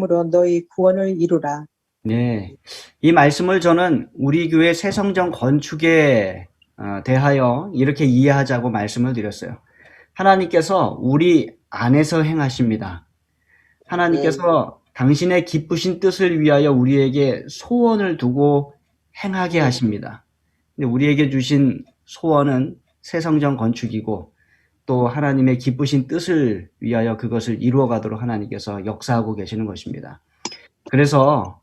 믿음으로 너희 구원을 이루라. 네, 이 말씀을 저는 우리 교회 새성전 건축에 대하여 이렇게 이해하자고 말씀을 드렸어요. 하나님께서 우리 안에서 행하십니다. 하나님께서 당신의 기쁘신 뜻을 위하여 우리에게 소원을 두고 행하게 하십니다. 근데 우리에게 주신 소원은 새성전 건축이고 또 하나님의 기쁘신 뜻을 위하여 그것을 이루어가도록 하나님께서 역사하고 계시는 것입니다. 그래서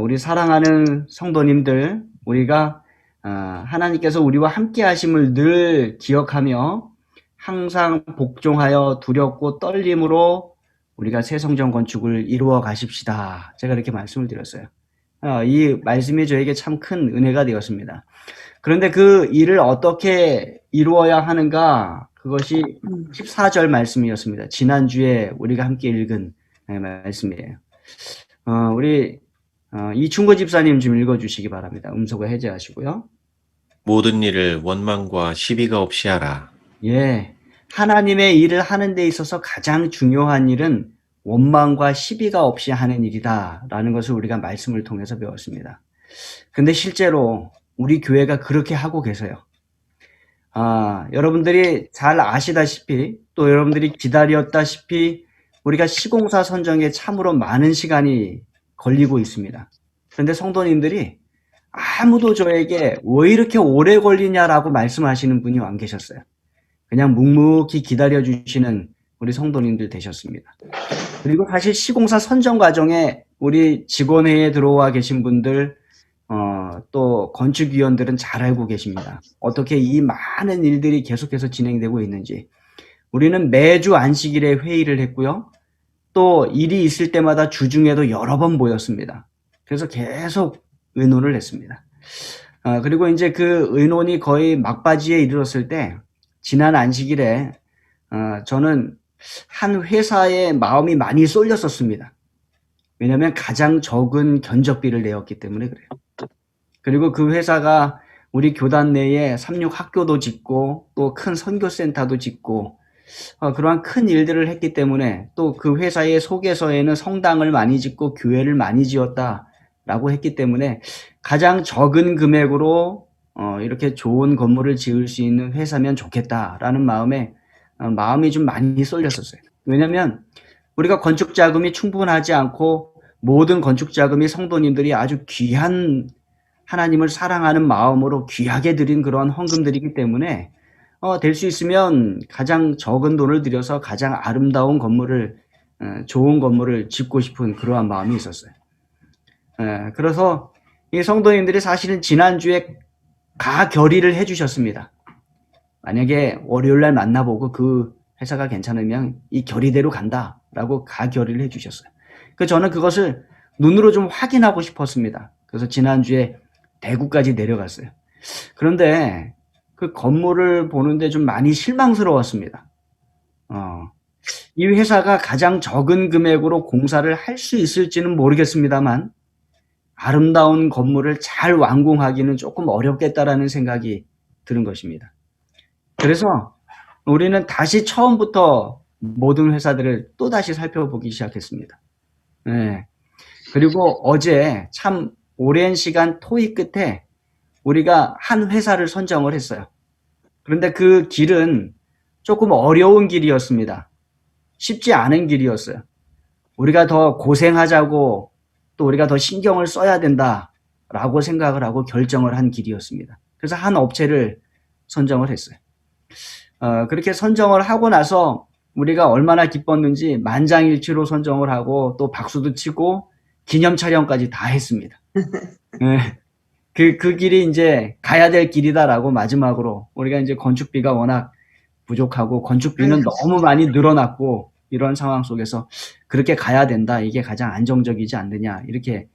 우리 사랑하는 성도님들, 우리가 하나님께서 우리와 함께 하심을 늘 기억하며 항상 복종하여 두렵고 떨림으로 우리가 새 성전 건축을 이루어 가십시다. 제가 이렇게 말씀을 드렸어요. 이 말씀이 저에게 참 큰 은혜가 되었습니다. 그런데 그 일을 어떻게 이루어야 하는가? 그것이 14절 말씀이었습니다. 지난주에 우리가 함께 읽은 말씀이에요. 우리 이충거 집사님 좀 읽어주시기 바랍니다. 음소거 해제하시고요. 모든 일을 원망과 시비가 없이 하라. 예, 하나님의 일을 하는 데 있어서 가장 중요한 일은 원망과 시비가 없이 하는 일이다 라는 것을 우리가 말씀을 통해서 배웠습니다. 근데 실제로 우리 교회가 그렇게 하고 계세요. 여러분들이 잘 아시다시피 또 여러분들이 기다렸다시피 우리가 시공사 선정에 참으로 많은 시간이 걸리고 있습니다. 그런데 성도님들이 아무도 저에게 왜 이렇게 오래 걸리냐라고 말씀하시는 분이 안 계셨어요. 그냥 묵묵히 기다려주시는 우리 성도님들 되셨습니다. 그리고 사실 시공사 선정 과정에 우리 직원회에 들어와 계신 분들, 또 건축위원들은 잘 알고 계십니다. 어떻게 이 많은 일들이 계속해서 진행되고 있는지. 우리는 매주 안식일에 회의를 했고요. 또 일이 있을 때마다 주중에도 여러 번 모였습니다. 그래서 계속 의논을 했습니다. 그리고 이제 그 의논이 거의 막바지에 이르렀을 때 지난 안식일에 저는 한 회사에 마음이 많이 쏠렸었습니다. 왜냐하면 가장 적은 견적비를 내었기 때문에 그래요. 그리고 그 회사가 우리 교단 내에 삼육학교도 짓고 또 큰 선교센터도 짓고 그러한 큰 일들을 했기 때문에 또 그 회사의 소개서에는 성당을 많이 짓고 교회를 많이 지었다라고 했기 때문에 가장 적은 금액으로 이렇게 좋은 건물을 지을 수 있는 회사면 좋겠다라는 마음이 좀 많이 쏠렸었어요. 왜냐하면 우리가 건축 자금이 충분하지 않고 모든 건축 자금이 성도님들이 아주 귀한 하나님을 사랑하는 마음으로 귀하게 드린 그런 헌금들이기 때문에 될 수 있으면 가장 적은 돈을 들여서 가장 아름다운 건물을 좋은 건물을 짓고 싶은 그러한 마음이 있었어요. 그래서 이 성도님들이 사실은 지난주에 가결의를 해주셨습니다. 만약에 월요일날 만나보고 그 회사가 괜찮으면 이 결의대로 간다라고 가결의를 해주셨어요. 저는 그것을 눈으로 좀 확인하고 싶었습니다. 그래서 지난주에 대구까지 내려갔어요. 그런데 그 건물을 보는데 좀 많이 실망스러웠습니다. 이 회사가 가장 적은 금액으로 공사를 할 수 있을지는 모르겠습니다만 아름다운 건물을 잘 완공하기는 조금 어렵겠다라는 생각이 드는 것입니다. 그래서 우리는 다시 처음부터 모든 회사들을 또다시 살펴보기 시작했습니다. 네. 그리고 어제 참 오랜 시간 토의 끝에 우리가 한 회사를 선정을 했어요. 그런데 그 길은 조금 어려운 길이었습니다. 쉽지 않은 길이었어요. 우리가 더 고생하자고 또 우리가 더 신경을 써야 된다라고 생각을 하고 결정을 한 길이었습니다. 그래서 한 업체를 선정을 했어요. 그렇게 선정을 하고 나서 우리가 얼마나 기뻤는지 만장일치로 선정을 하고 또 박수도 치고 기념 촬영까지 다 했습니다. 네. 그 길이 이제 가야 될 길이다라고 마지막으로 우리가 이제 건축비가 워낙 부족하고 건축비는 너무 많이 늘어났고 이런 상황 속에서 그렇게 가야 된다. 이게 가장 안정적이지 않느냐 이렇게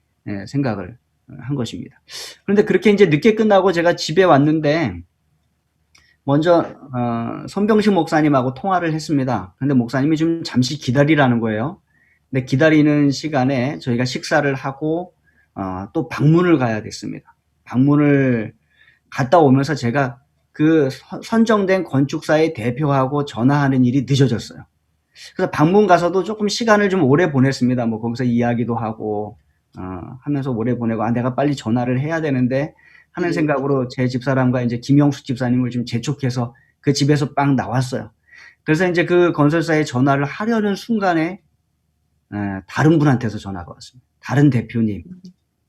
생각을 한 것입니다. 그런데 그렇게 이제 늦게 끝나고 제가 집에 왔는데 먼저 손병식 목사님하고 통화를 했습니다. 근데 목사님이 좀 잠시 기다리라는 거예요. 근데 기다리는 시간에 저희가 식사를 하고 또 방문을 가야 됐습니다. 방문을 갔다 오면서 제가 그 선정된 건축사의 대표하고 전화하는 일이 늦어졌어요. 그래서 방문 가서도 조금 시간을 좀 오래 보냈습니다. 뭐 거기서 이야기도 하고 하면서 오래 보내고 내가 빨리 전화를 해야 되는데 하는 생각으로 제 집사람과 이제 김영숙 집사님을 좀 재촉해서 그 집에서 빵 나왔어요. 그래서 이제 그 건설사에 전화를 하려는 순간에 다른 분한테서 전화가 왔습니다. 다른 대표님,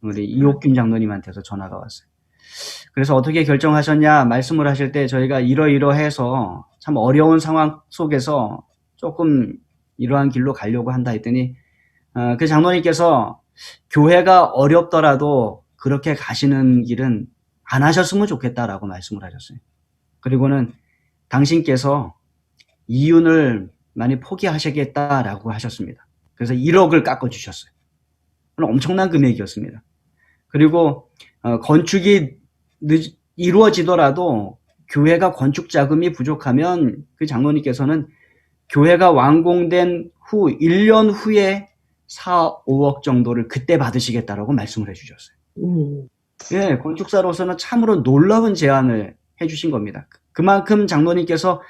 우리 이옥균 장로님한테서 전화가 왔어요. 그래서 어떻게 결정하셨냐 말씀을 하실 때 저희가 이러이러해서 참 어려운 상황 속에서 조금 이러한 길로 가려고 한다 했더니 그 장로님께서 교회가 어렵더라도 그렇게 가시는 길은 안 하셨으면 좋겠다라고 말씀을 하셨어요. 그리고는 당신께서 이윤을 많이 포기하시겠다라고 하셨습니다. 그래서 1억을 깎아주셨어요. 엄청난 금액이었습니다. 그리고 건축이 이루어지더라도 교회가 건축 자금이 부족하면 그 장로님께서는 교회가 완공된 후 1년 후에 4, 5억 정도를 그때 받으시겠다라고 말씀을 해주셨어요. 예, 건축사로서는 참으로 놀라운 제안을 해주신 겁니다. 그만큼 장로님께서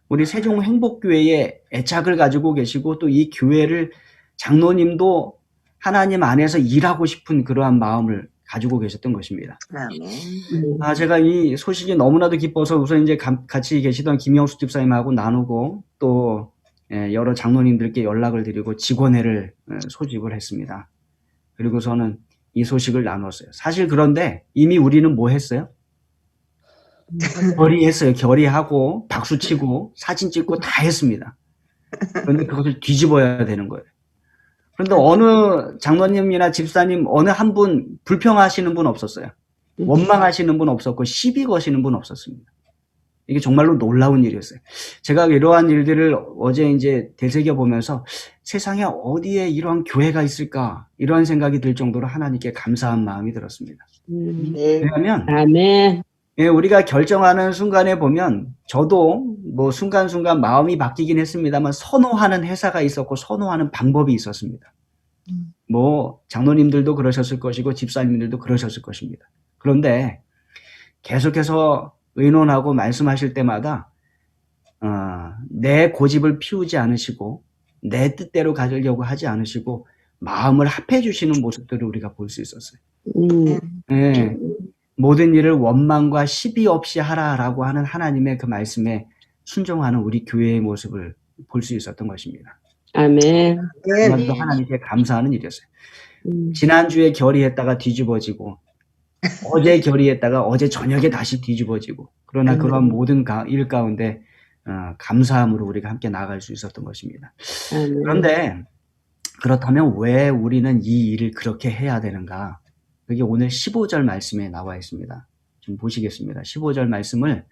우리 세종 행복교회에 애착을 가지고 계시고 또 이 교회를 장로님도 하나님 안에서 일하고 싶은 그러한 마음을 가지고 계셨던 것입니다. 제가 이 소식이 너무나도 기뻐서 우선 이제 같이 계시던 김영숙 집사님하고 나누고 또 여러 장로님들께 연락을 드리고 직원회를 소집을 했습니다. 그리고서는 이 소식을 나눴어요. 사실 그런데 이미 우리는 뭐 했어요? 결의했어요. 결의하고 박수치고 사진 찍고 다 했습니다. 그런데 그것을 뒤집어야 되는 거예요. 그런데 어느 장로님이나 집사님 어느 한 분 불평하시는 분 없었어요. 원망하시는 분 없었고 시비 거시는 분 없었습니다. 이게 정말로 놀라운 일이었어요. 제가 이러한 일들을 어제 이제 되새겨보면서 세상에 어디에 이러한 교회가 있을까 이러한 생각이 들 정도로 하나님께 감사한 마음이 들었습니다. 왜냐하면 아멘. 예, 우리가 결정하는 순간에 보면 저도 뭐 순간순간 마음이 바뀌긴 했습니다만 선호하는 회사가 있었고 선호하는 방법이 있었습니다. 뭐 장로님들도 그러셨을 것이고 집사님들도 그러셨을 것입니다. 그런데 계속해서 의논하고 말씀하실 때마다 내 고집을 피우지 않으시고 내 뜻대로 가려고 하지 않으시고 마음을 합해 주시는 모습들을 우리가 볼 수 있었어요. 예, 모든 일을 원망과 시비 없이 하라라고 하는 하나님의 그 말씀에 순종하는 우리 교회의 모습을 볼 수 있었던 것입니다. 아멘. 그것도 하나님께 감사하는 일이었어요. 지난주에 결의했다가 뒤집어지고 어제 결의했다가 어제 저녁에 다시 뒤집어지고 그러나 그런 모든 일 가운데 감사함으로 우리가 함께 나아갈 수 있었던 것입니다. 아멘. 그런데 그렇다면 왜 우리는 이 일을 그렇게 해야 되는가? 그게 오늘 15절 말씀에 나와 있습니다. 좀 보시겠습니다. 15절 말씀을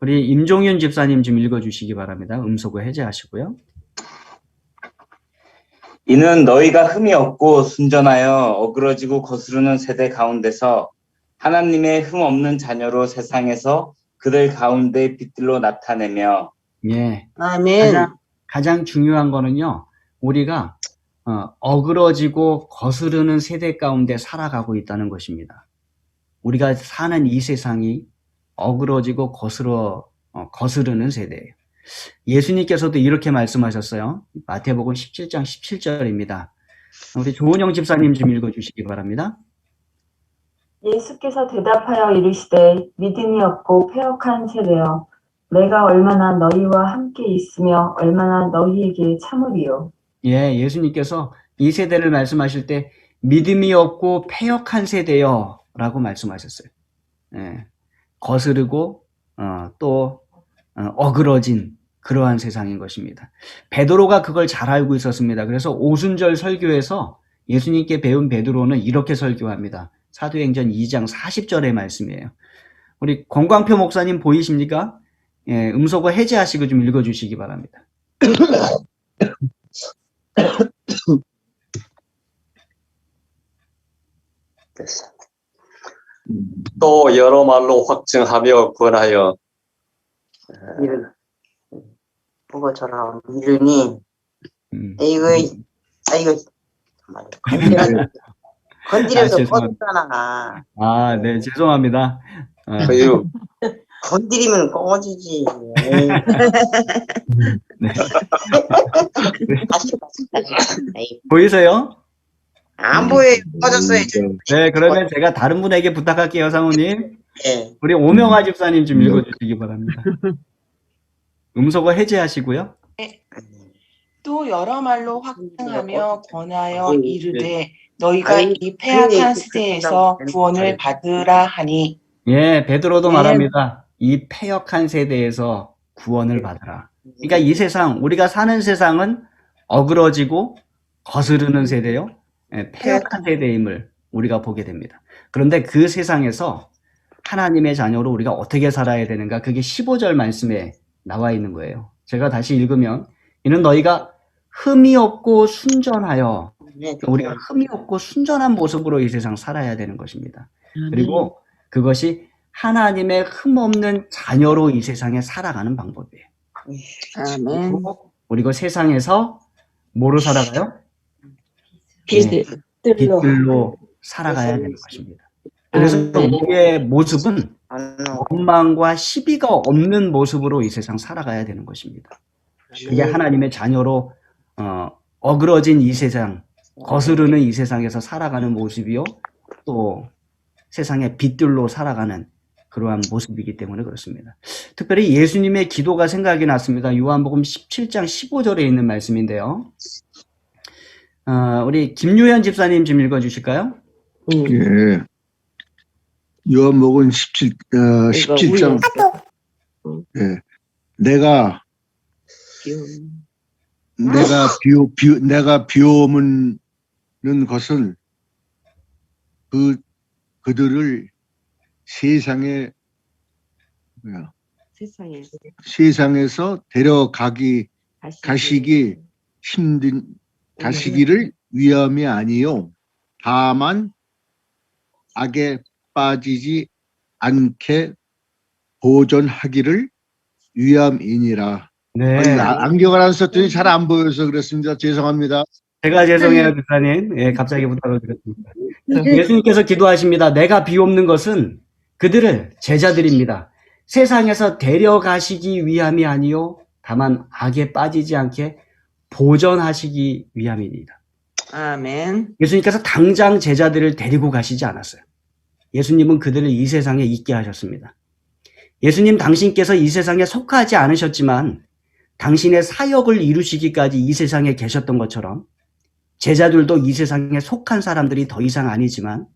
우리 임종윤 집사님 좀 읽어주시기 바랍니다. 음소거 해제하시고요. 이는 너희가 흠이 없고 순전하여 어그러지고 거스르는 세대 가운데서 하나님의 흠 없는 자녀로 세상에서 그들 가운데 빛들로 나타내며 예. 아멘. 가장 중요한 거는요. 우리가 어그러지고 거스르는 세대 가운데 살아가고 있다는 것입니다. 우리가 사는 이 세상이 어그러지고 거스르는 세대예요. 예수님께서도 이렇게 말씀하셨어요. 마태복음 17장 17절입니다. 우리 조은영 집사님 좀 읽어주시기 바랍니다. 예수께서 대답하여 이르시되 믿음이 없고 패역한 세대여 내가 얼마나 너희와 함께 있으며 얼마나 너희에게 참으리요. 예, 예수님께서 이 세대를 말씀하실 때 믿음이 없고 패역한 세대여 라고 말씀하셨어요. 예, 거스르고 또 어그러진 그러한 세상인 것입니다. 베드로가 그걸 잘 알고 있었습니다. 그래서 오순절 설교에서 예수님께 배운 베드로는 이렇게 설교합니다. 사도행전 2장 40절의 말씀이에요. 우리 권광표 목사님 보이십니까? 예, 음소거 해제하시고 좀 읽어주시기 바랍니다. 또 여러 말로 확증하며 권하여 이름 그거처럼 이름이 이거 정말 건드려서 죄송합니다. 뻗었잖아. 네, 죄송합니다. 그유 건드리면 꺼지지. 네. 다시. 에이, 보이세요? 안 보여요. 꺼졌어요. 네, 그러면 제가 다른 분에게 부탁할게요, 사모님. 예. 우리 오명아 집사님 좀 읽어주시기 바랍니다. 음소거 해제하시고요. 또 여러 말로 확증하며 권하여 네. 이르되 너희가 아니, 이 패악한 그래, 세대에서 그렇다고 구원을 받으라 하니. 예, 베드로도 네. 말합니다. 이 패역한 세대에서 구원을 받으라. 그러니까 이 세상, 우리가 사는 세상은 어그러지고 거스르는 세대요. 예, 패역한 세대임을 우리가 보게 됩니다. 그런데 그 세상에서 하나님의 자녀로 우리가 어떻게 살아야 되는가? 그게 15절 말씀에 나와 있는 거예요. 제가 다시 읽으면 이는 너희가 흠이 없고 순전하여, 우리가 흠이 없고 순전한 모습으로 이 세상 살아야 되는 것입니다. 그리고 그것이 하나님의 흠 없는 자녀로 이 세상에 살아가는 방법이에요. 아멘. 그리고 세상에서 뭐로 살아가요? 빛들로 빛들로 살아가야 되는 것입니다. 그래서 우리의 모습은 원망과 시비가 없는 모습으로 이 세상 살아가야 되는 것입니다. 그게 하나님의 자녀로 어그러진 이 세상, 거스르는 이 세상에서 살아가는 모습이요, 또 세상의 빛들로 살아가는 그러한 모습이기 때문에 그렇습니다. 특별히 예수님의 기도가 생각이 났습니다. 요한복음 17장 15절에 있는 말씀인데요. 우리 김유현 집사님 좀 읽어주실까요? 예. 요한복음 17장. 예. 내가 비오는 것은 그들을 세상에서 가시기를 위함이 아니요 다만 악에 빠지지 않게 보존하기를 위함이니라. 네. 안경을 안 썼더니 잘 안 보여서 그렇습니다. 죄송합니다. 제가 죄송해요, 집사님. 예, 갑자기 부탁을 드렸습니다. 예수님께서 기도하십니다. 내가 비옵는 것은 그들을, 제자들입니다, 세상에서 데려가시기 위함이 아니요 다만 악에 빠지지 않게 보존하시기 위함입니다. 아멘. 예수님께서 당장 제자들을 데리고 가시지 않았어요. 예수님은 그들을 이 세상에 있게 하셨습니다. 예수님 당신께서 이 세상에 속하지 않으셨지만 당신의 사역을 이루시기까지 이 세상에 계셨던 것처럼 제자들도 이 세상에 속한 사람들이 더 이상 아니지만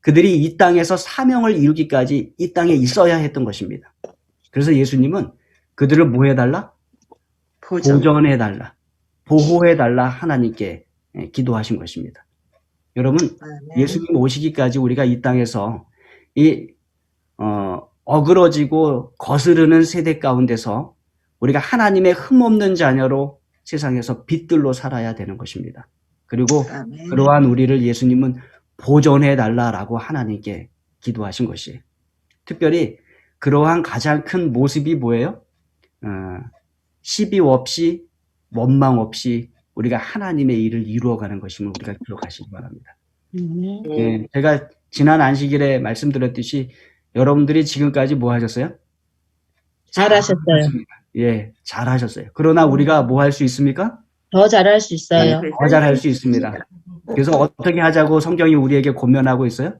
그들이 이 땅에서 사명을 이루기까지 이 땅에 있어야 했던 것입니다. 그래서 예수님은 그들을 뭐 해달라? 보존해달라, 보호해달라 하나님께 기도하신 것입니다. 여러분, 예수님 오시기까지 우리가 이 땅에서 어그러지고 거스르는 세대 가운데서 우리가 하나님의 흠없는 자녀로 세상에서 빛들로 살아야 되는 것입니다. 그리고 그러한 우리를 예수님은 보존해달라라고 하나님께 기도하신 것이에요. 특별히 그러한 가장 큰 모습이 뭐예요? 시비 없이 원망 없이 우리가 하나님의 일을 이루어가는 것임을 우리가 기억하시기 바랍니다. 예, 제가 지난 안식일에 말씀드렸듯이 여러분들이 지금까지 뭐 하셨어요? 잘하셨어요. 예, 잘하셨어요. 그러나 우리가 뭐 할 수 있습니까? 더 잘할 수 있어요. 더 잘할 수 있습니다. 그래서 어떻게 하자고 성경이 우리에게 권면하고 있어요?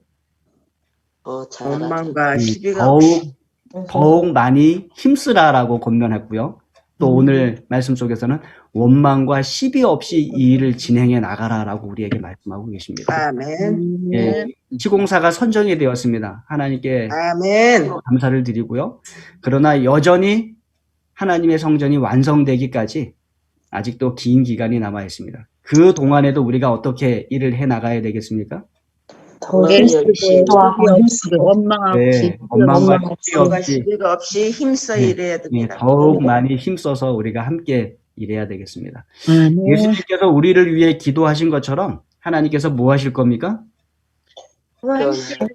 원망과 시비가 더욱 많이 힘쓰라라고 권면했고요. 또 오늘 말씀 속에서는 원망과 시비 없이 이 일을 진행해 나가라라고 우리에게 말씀하고 계십니다. 아멘. 예, 시공사가 선정이 되었습니다. 하나님께 아멘. 감사를 드리고요. 그러나 여전히 하나님의 성전이 완성되기까지 아직도 긴 기간이 남아 있습니다. 그 동안에도 우리가 어떻게 일을 해 나가야 되겠습니까? 원망 없이, 네, 원망과 시비 시비가 없이 힘써 일해야 됩니다. 더욱 많이 힘써서 우리가 함께 일해야 되겠습니다. 예수님께서 우리를 위해 기도하신 것처럼 하나님께서 뭐 하실 겁니까? 일하시며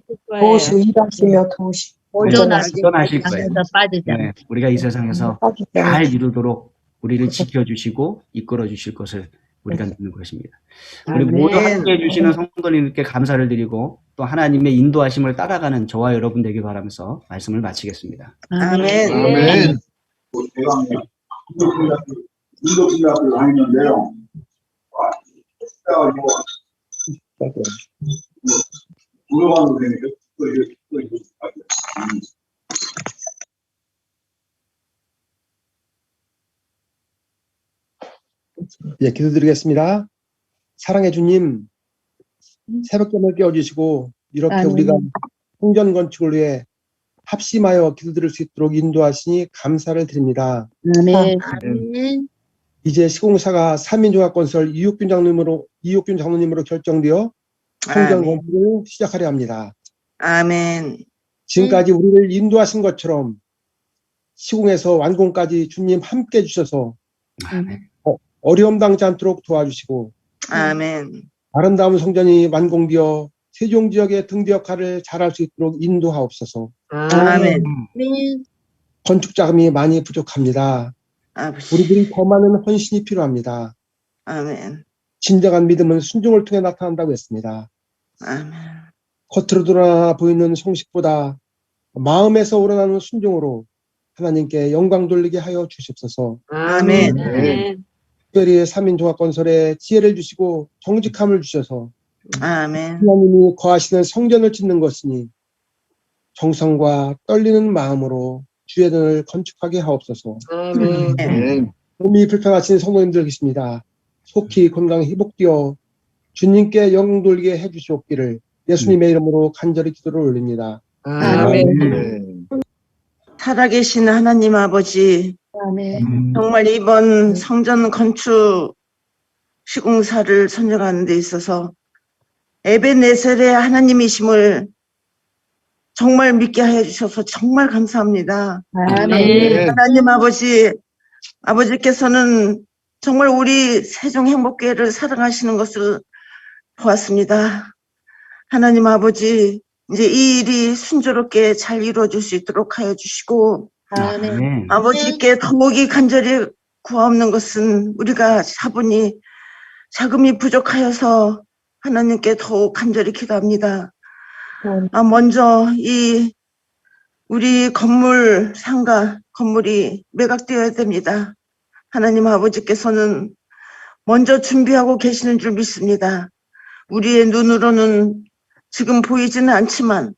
보존하실 거예요. 빠지지 네, 우리가 이 세상에서 잘 이루도록 우리를 지켜주시고 이끌어 주실 것을 우리가 믿는 것입니다. 우리 모두 함께 해주시는 성도님께 감사를 드리고 또 또 하나님의 인도하심을 따라가는 저와 여러분 되길 바라면서 말씀을 마치겠습니다. 아멘. 아멘. 예, 기도드리겠습니다. 사랑해 주님, 새벽잠을 깨워주시고 이렇게 아멘. 우리가 성전 건축을 위해 합심하여 기도드릴 수 있도록 인도하시니 감사를 드립니다. 아멘. 이제 시공사가 3인종합건설 이옥균 장로님으로 결정되어 성전 아멘. 건축을 시작하려 합니다. 아멘. 지금까지 우리를 인도하신 것처럼 시공에서 완공까지 주님 함께 해주셔서 어려움 당치 않도록 도와주시고 아멘. 아름다운 성전이 완공되어 세종 지역의 등대 역할을 잘할 수 있도록 인도하옵소서. 아멘. 건축 자금이 많이 부족합니다. 아버지. 우리들이 더 많은 헌신이 필요합니다. 아멘. 진정한 믿음은 순종을 통해 나타난다고 했습니다. 아멘. 겉으로 드러나 보이는 형식보다 마음에서 우러나는 순종으로 하나님께 영광 돌리게 하여 주시옵소서. 아멘. 특별히 3인 종합건설에 지혜를 주시고 정직함을 주셔서 아멘. 하나님이 거하시는 성전을 짓는 것이니 정성과 떨리는 마음으로 주의 전을 건축하게 하옵소서. 몸이 불편하신 성도님들 계십니다. 속히 건강히 회복되어 주님께 영광 돌리게 해주시옵기를 예수님의 이름으로 간절히 기도를 올립니다. 아멘. 살아계신 하나님 아버지, 아멘. 정말 이번 성전 건축 시공사를 선정하는 데 있어서 에베네셀의 하나님이심을 정말 믿게 해 주셔서 정말 감사합니다. 아멘. 하나님 아버지, 아버지께서는 정말 우리 세종행복교회를 사랑하시는 것을 보았습니다. 하나님 아버지, 이제 이 일이 순조롭게 잘 이루어질 수 있도록 하여 주시고, 아멘. 아버지께 더욱이 간절히 구하옵는 것은 우리가 자금이 부족하여서 하나님께 더욱 간절히 기도합니다. 먼저 우리 건물이 매각되어야 됩니다. 하나님 아버지께서는 먼저 준비하고 계시는 줄 믿습니다. 우리의 눈으로는 지금 보이지는 않지만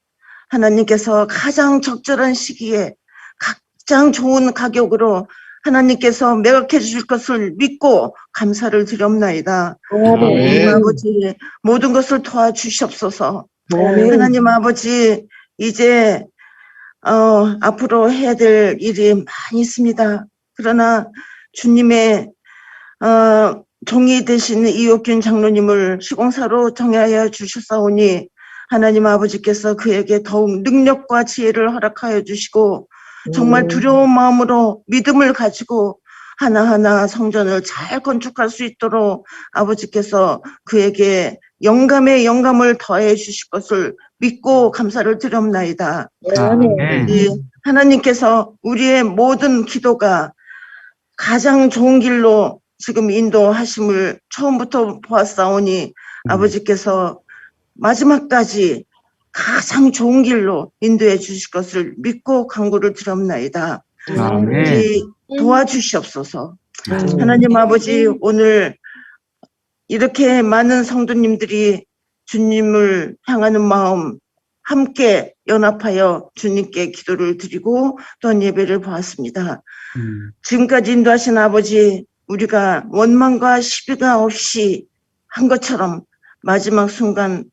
하나님께서 가장 적절한 시기에 가장 좋은 가격으로 하나님께서 매각해 주실 것을 믿고 감사를 드리옵나이다. 하나님 아버지, 모든 것을 도와주시옵소서. 하나님 아버지, 이제 앞으로 해야 될 일이 많이 있습니다. 그러나 주님의 종이 되신 이옥균 장로님을 시공사로 정하여 주셨사오니 하나님 아버지께서 그에게 더욱 능력과 지혜를 허락하여 주시고 정말 두려운 마음으로 믿음을 가지고 하나하나 성전을 잘 건축할 수 있도록 아버지께서 그에게 영감에 영감을 더해 주실 것을 믿고 감사를 드리옵나이다. 하나님께서 우리의 모든 기도가 가장 좋은 길로 지금 인도하심을 처음부터 보았사오니 아버지께서 마지막까지 가장 좋은 길로 인도해 주실 것을 믿고 간구를 드리옵나이다. 우리 도와주시옵소서. 하나님 아버지, 오늘 이렇게 많은 성도님들이 주님을 향하는 마음 함께 연합하여 주님께 기도를 드리고 또한 예배를 보았습니다. 지금까지 인도하신 아버지, 우리가 원망과 시비가 없이 한 것처럼 마지막 순간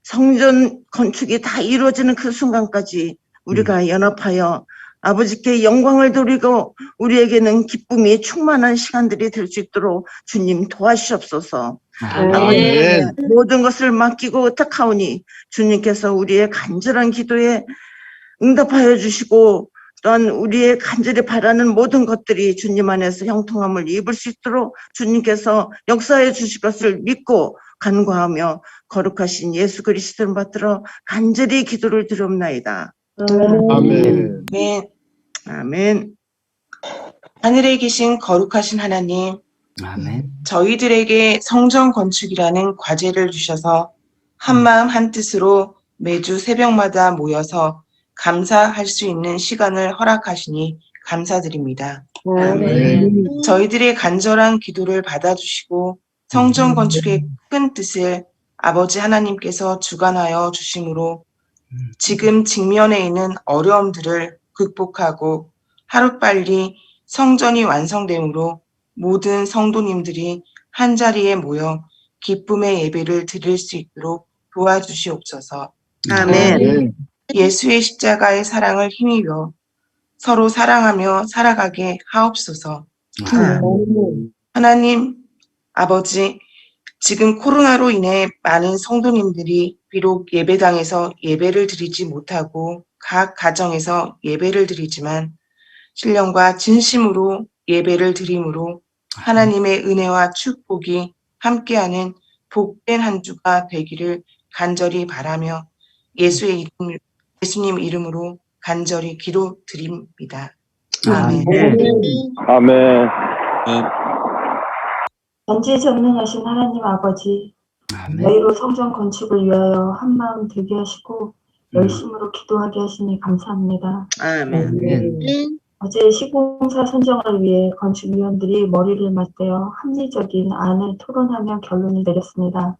성전 건축이 다 이루어지는 그 순간까지 우리가 연합하여 아버지께 영광을 돌리고 우리에게는 기쁨이 충만한 시간들이 될 수 있도록 주님 도와주시옵소서. 아버지, 모든 것을 맡기고 의탁하오니 주님께서 우리의 간절한 기도에 응답하여 주시고 또한 우리의 간절히 바라는 모든 것들이 주님 안에서 형통함을 입을 수 있도록 주님께서 역사해 주실 것을 믿고 간구하며 거룩하신 예수 그리스도를 받들어 간절히 기도를 드리옵나이다. 아멘. 네. 아멘. 하늘에 계신 거룩하신 하나님, 아멘. 저희들에게 성전 건축이라는 과제를 주셔서 한마음 한뜻으로 매주 새벽마다 모여서 감사할 수 있는 시간을 허락하시니 감사드립니다. 저희들의 간절한 기도를 받아주시고 성전 건축의 큰 뜻을 아버지 하나님께서 주관하여 주심으로 지금 직면해 있는 어려움들을 극복하고 하루빨리 성전이 완성되므로 모든 성도님들이 한자리에 모여 기쁨의 예배를 드릴 수 있도록 도와주시옵소서. 아멘. 예수의 십자가의 사랑을 힘입어 서로 사랑하며 살아가게 하옵소서. 하나님 아버지, 지금 코로나로 인해 많은 성도님들이 비록 예배당에서 예배를 드리지 못하고 각 가정에서 예배를 드리지만 신령과 진심으로 예배를 드림으로 하나님의 은혜와 축복이 함께하는 복된 한 주가 되기를 간절히 바라며 예수님 이름으로 간절히 기도드립니다. 아멘. 아멘. 전지전능하신 하나님 아버지, 너희로 성전 건축을 위하여 한마음 되게 하시고 열심으로 기도하게 하시니 감사합니다. 아멘. 어제 시공사 선정을 위해 건축위원들이 머리를 맞대어 합리적인 안을 토론하며 결론을 내렸습니다.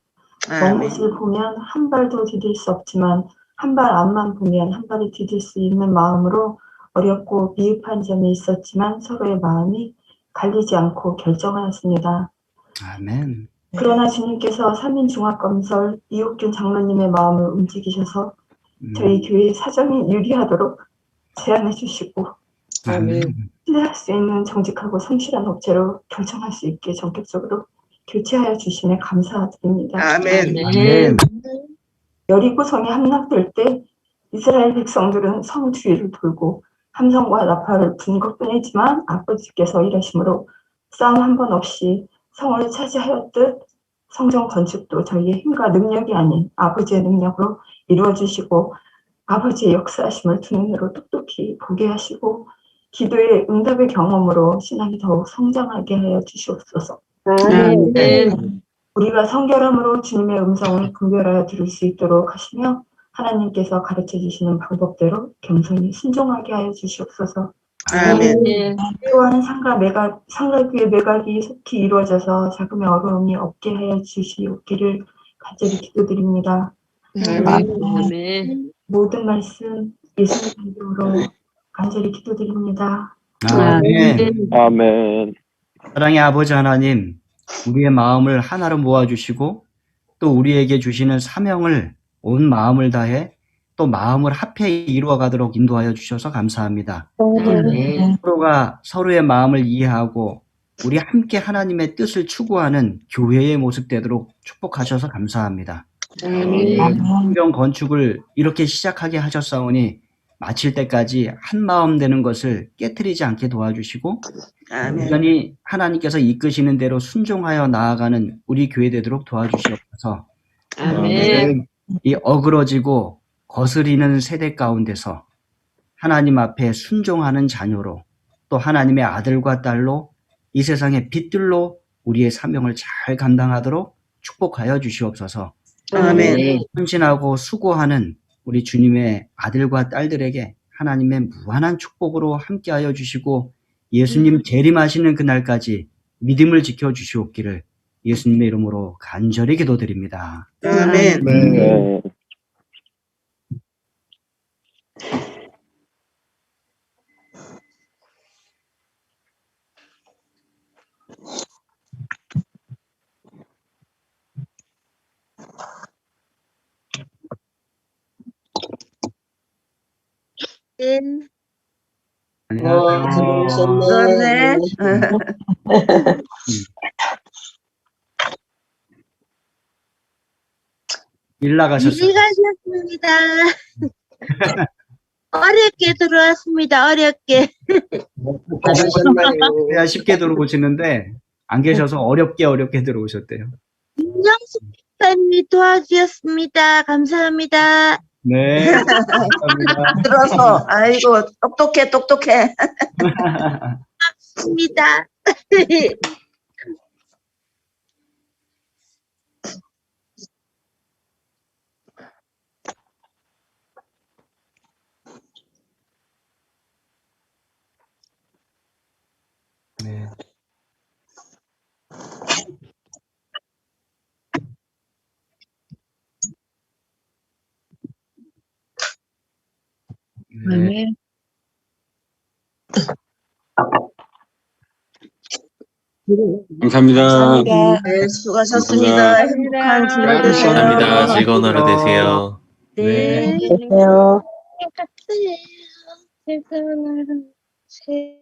먼 곳을 보면 한 발도 디딜 수 없지만 한 발 앞만 보면 한 발을 디딜 수 있는 마음으로 어렵고 미흡한 점이 있었지만 서로의 마음이 갈리지 않고 결정하였습니다. 아멘. 그러나 주님께서 3인 종합건설 이옥균 장로님의 마음을 움직이셔서 저희 교회 사정이 유리하도록 제안해 주시고 신뢰할 수 있는 정직하고 성실한 업체로 결정할 수 있게 전격적으로 교체하여 주심에 감사드립니다. 아멘. 여리고 성이 함락될 때 이스라엘 백성들은 성 주위를 돌고 함성과 나팔을 분 것뿐이지만 아버지께서 일하심으로 싸움 한 번 없이 성을 차지하였듯 성전 건축도 저희의 힘과 능력이 아닌 아버지의 능력으로 이루어주시고 아버지의 역사하심을 두 눈으로 똑똑히 보게 하시고 기도의 응답의 경험으로 신앙이 더욱 성장하게 하여 주시옵소서. 우리가 성결함으로 주님의 음성을 분별하여 들을 수 있도록 하시며 하나님께서 가르쳐 주시는 방법대로 겸손히 순종하게 하여 주시옵소서. 필요한 상가교의 매각이 속히 이루어져서 자금의 어려움이 없게 하여 주시옵기를 간절히 기도드립니다. 모든 말씀 예수님 이름으로 간절히 기도드립니다. 아멘. 사랑의 아버지 하나님, 우리의 마음을 하나로 모아주시고 또 우리에게 주시는 사명을 온 마음을 다해 또 마음을 합해 이루어가도록 인도하여 주셔서 감사합니다. 서로가 서로의 마음을 이해하고 우리 함께 하나님의 뜻을 추구하는 교회의 모습 되도록 축복하셔서 감사합니다. 성전 건축을 이렇게 시작하게 하셨사오니 마칠 때까지 한 마음 되는 것을 깨트리지 않게 도와주시고 여전히 하나님께서 이끄시는 대로 순종하여 나아가는 우리 교회 되도록 도와주시옵소서. 이 어그러지고 거스리는 세대 가운데서 하나님 앞에 순종하는 자녀로 또 하나님의 아들과 딸로 이 세상의 빛들로 우리의 사명을 잘 감당하도록 축복하여 주시옵소서. 헌신하고 수고하는 우리 주님의 아들과 딸들에게 하나님의 무한한 축복으로 함께하여 주시고 예수님 재림하시는 그날까지 믿음을 지켜 주시옵기를 예수님의 이름으로 간절히 기도드립니다. 아멘. 들어오셨네. 일 나가셨어요. 이리 가셨습니다. 어렵게 들어왔습니다. 어렵게. 그냥 쉽게 들어오시는데 안 계셔서 어렵게 들어오셨대요. 김정수 목사님이 도와주셨습니다. 감사합니다. 네. 감사합니다. 들어서 아이고 똑똑해. 고맙습니다. 네. 감사합니다. 감사합니다. 네, 수고하셨습니다. 행복한 주말 되세요. 감사합니다. 즐거운 하루 되세요. 네. 안녕하세요. 즐거운 하루 되세요.